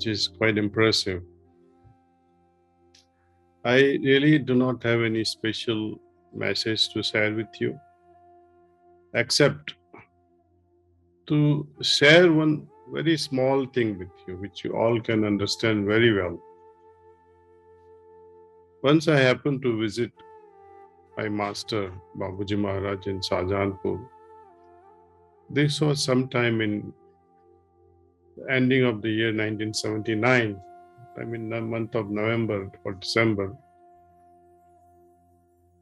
which is quite impressive. I really do not have any special message to share with you, except to share one very small thing with you, which you all can understand very well. Once I happened to visit my master, Babuji Maharaj, in Shahjahanpur. This was sometime in the ending of the year 1979, the month of November or December.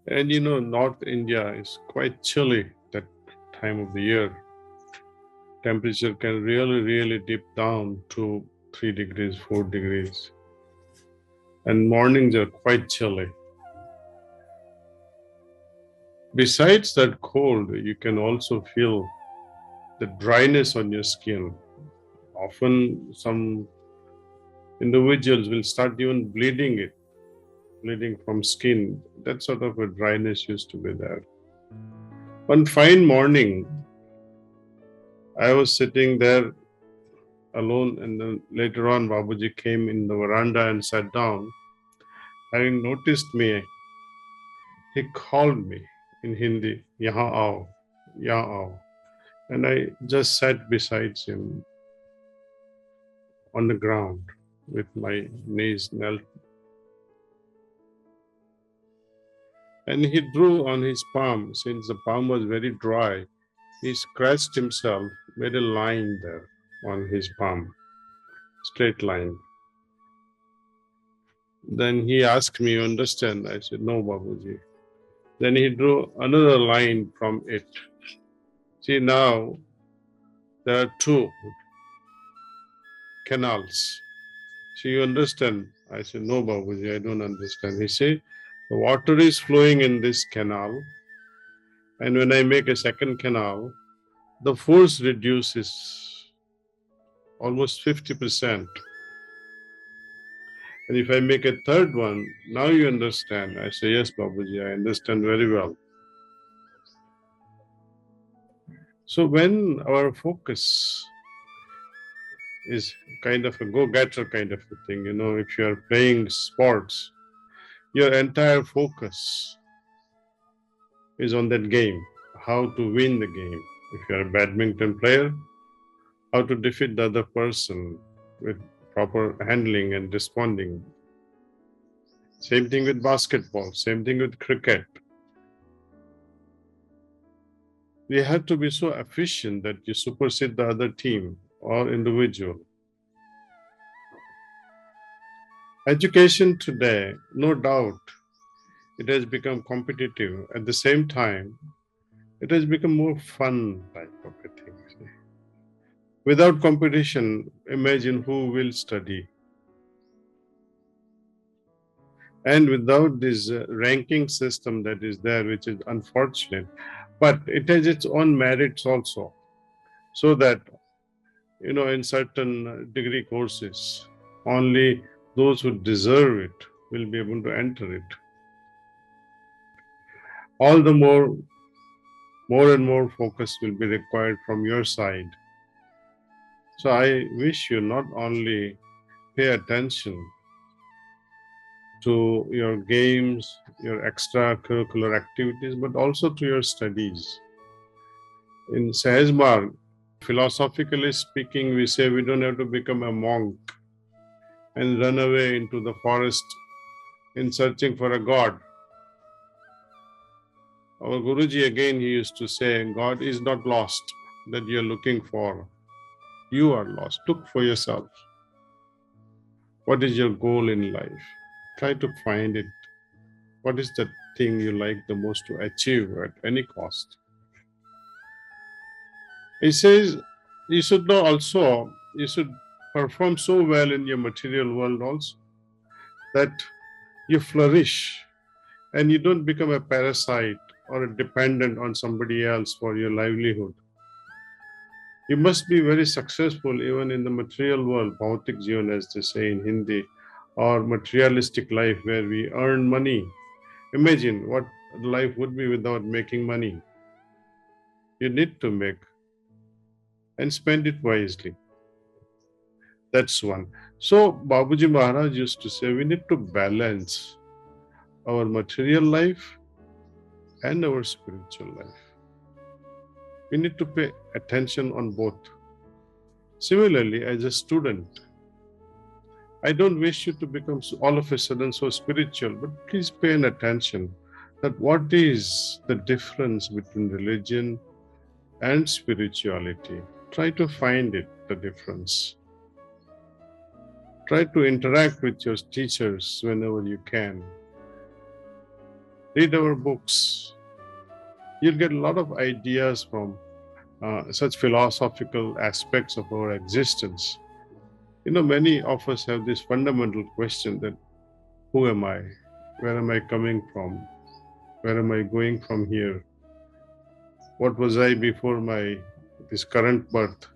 And North India is quite chilly that time of the year. Temperature can really dip down to 3 degrees, 4 degrees. And mornings are quite chilly. Besides that cold, you can also feel the dryness on your skin. Often some individuals will start even bleeding from skin. That sort of a dryness used to be there. One fine morning, I was sitting there alone, and then later on Babuji came in the veranda and sat down. Having noticed me, he called me in Hindi, "Yahan aao, yahan aao." And I just sat beside him on the ground with my knees knelt. And he drew on his palm. Since the palm was very dry, he scratched himself, made a line there on his palm, straight line. Then he asked me, "You understand?" I said, "No, Babuji." Then he drew another line from it. See, now there are two canals. So you understand? I said, "No, Babuji, I don't understand." He said, "The water is flowing in this canal, and when I make a second canal, the force reduces almost 50%. And if I make a third one, now you understand." I say, "Yes, Babuji, I understand very well." So when our focus is kind of a go-getter kind of a thing, if you are playing sports, your entire focus is on that game, how to win the game. If you are a badminton player, how to defeat the other person with proper handling and responding. Same thing with basketball, same thing with cricket. You have to be so efficient that you supersede the other team or individual. Education today, no doubt, it has become competitive. At the same time, it has become more fun type of a thing. Without competition, imagine who will study. And without this ranking system that is there, which is unfortunate, but it has its own merits also. So that, in certain degree courses, only those who deserve it will be able to enter it. All the more and more focus will be required from your side. So I wish you not only pay attention to your games, your extracurricular activities, but also to your studies. In Sahaj Marg, philosophically speaking, we say we don't have to become a monk and run away into the forest in searching for a god. Our Guruji again, he used to say, God is not lost that you are looking for. You are lost. Look for yourself. What is your goal in life? Try to find it. What is the thing you like the most to achieve at any cost? He says you should perform so well in your material world also that you flourish and you don't become a parasite or a dependent on somebody else for your livelihood. You must be very successful even in the material world, bhautik jivan as they say in Hindi, or materialistic life where we earn money. Imagine what life would be without making money. You need to make and spend it wisely. That's one. So Babuji Maharaj used to say we need to balance our material life and our spiritual life. We need to pay attention on both. Similarly, as a student, I don't wish you to become all of a sudden so spiritual, but please pay an attention that what is the difference between religion and spirituality. Try to find it, the difference. Try to interact with your teachers whenever you can. Read our books. You'll get a lot of ideas from such philosophical aspects of our existence. Many of us have this fundamental question that who am I? Where am I coming from? Where am I going from here? What was I before this current birth?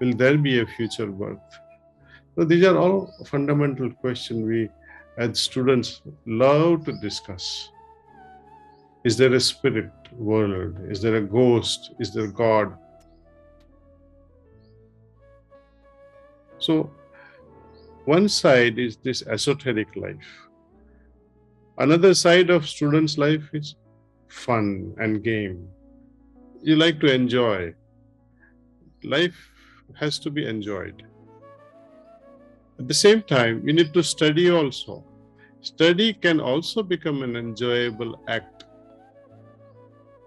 Will there be a future birth? So these are all fundamental questions we as students love to discuss. Is there a spirit world? Is there a ghost? Is there God? So one side is this esoteric life. Another side of students' life is fun and game. You like to enjoy. Life has to be enjoyed. At the same time, you need to study also. Study can also become an enjoyable act.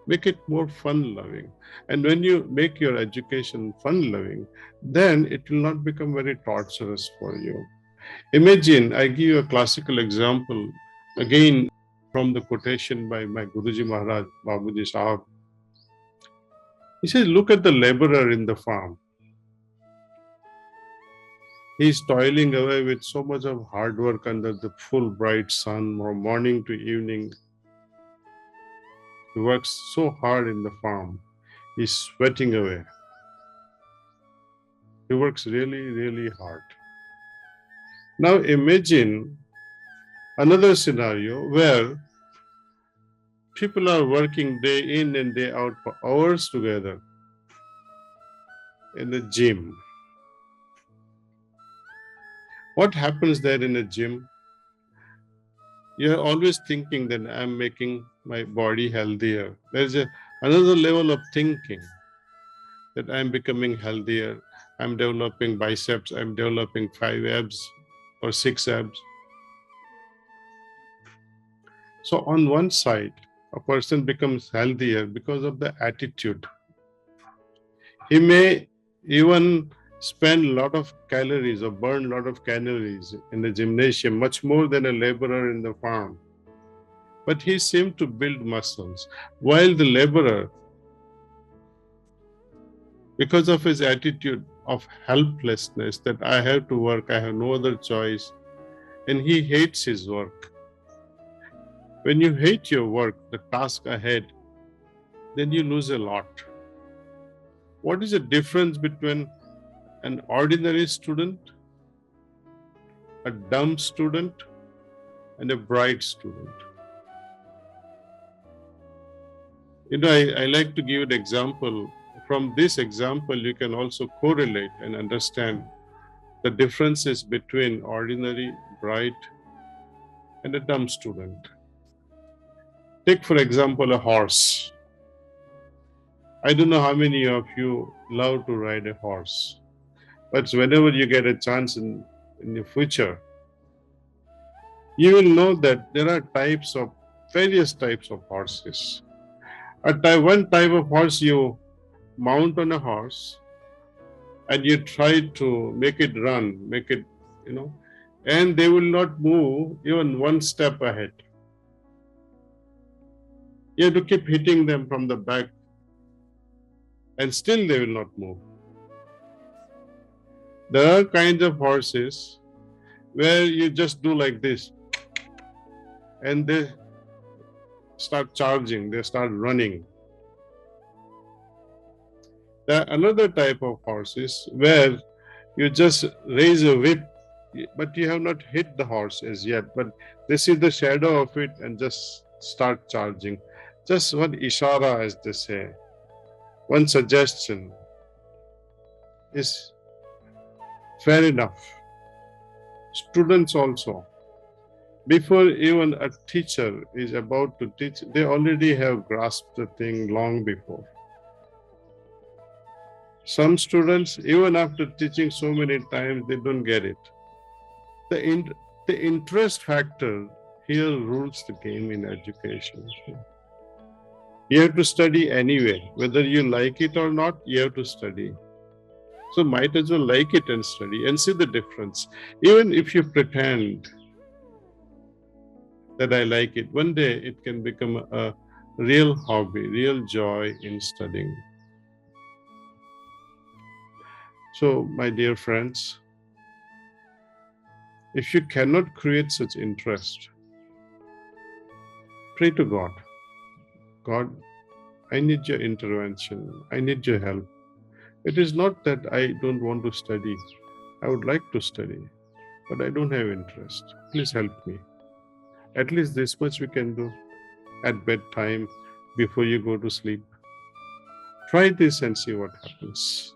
Make it more fun-loving. And when you make your education fun-loving, then it will not become very torturous for you. Imagine, I give you a classical example, again from the quotation by my Guruji Maharaj, Babuji Sahab. He says, look at the laborer in the farm. He's toiling away with so much of hard work under the full bright sun from morning to evening. He works so hard in the farm. He's sweating away. He works really, really hard. Now imagine another scenario where people are working day in and day out for hours together in a gym. What happens there in a gym? You're always thinking that I'm making my body healthier. There's another level of thinking that I'm becoming healthier. I'm developing biceps. I'm developing 5 abs or 6 abs. So on one side, a person becomes healthier because of the attitude. He may even spend a lot of calories or burn a lot of calories in the gymnasium, much more than a laborer in the farm. But he seemed to build muscles, while the laborer, because of his attitude of helplessness, that I have to work, I have no other choice, and he hates his work. When you hate your work, the task ahead, then you lose a lot. What is the difference between an ordinary student, a dumb student, and a bright student? I like to give an example. From this example, you can also correlate and understand the differences between ordinary, bright, and a dumb student. Take, for example, a horse. I don't know how many of you love to ride a horse, but whenever you get a chance in the future, you will know that there are various types of one type of horse you mount on a horse and you try to make it run, and they will not move even one step ahead. You have to keep hitting them from the back and still they will not move. There are kinds of horses where you just do like this and they start charging, they start running. There are another type of horses where you just raise a whip, but you have not hit the horse as yet, but they see the shadow of it and just start charging. Just one ishara, as they say, one suggestion is fair enough. Students also, before even a teacher is about to teach, they already have grasped the thing long before. Some students, even after teaching so many times, they don't get it. The interest factor here rules the game in education. You have to study anyway. Whether you like it or not, you have to study. So might as well like it and study and see the difference. Even if you pretend that I like it, one day it can become a real hobby, real joy in studying. So, my dear friends, if you cannot create such interest, pray to God. God, I need your intervention. I need your help. It is not that I don't want to study. I would like to study, but I don't have interest. Please help me. At least this much we can do at bedtime before you go to sleep. Try this and see what happens.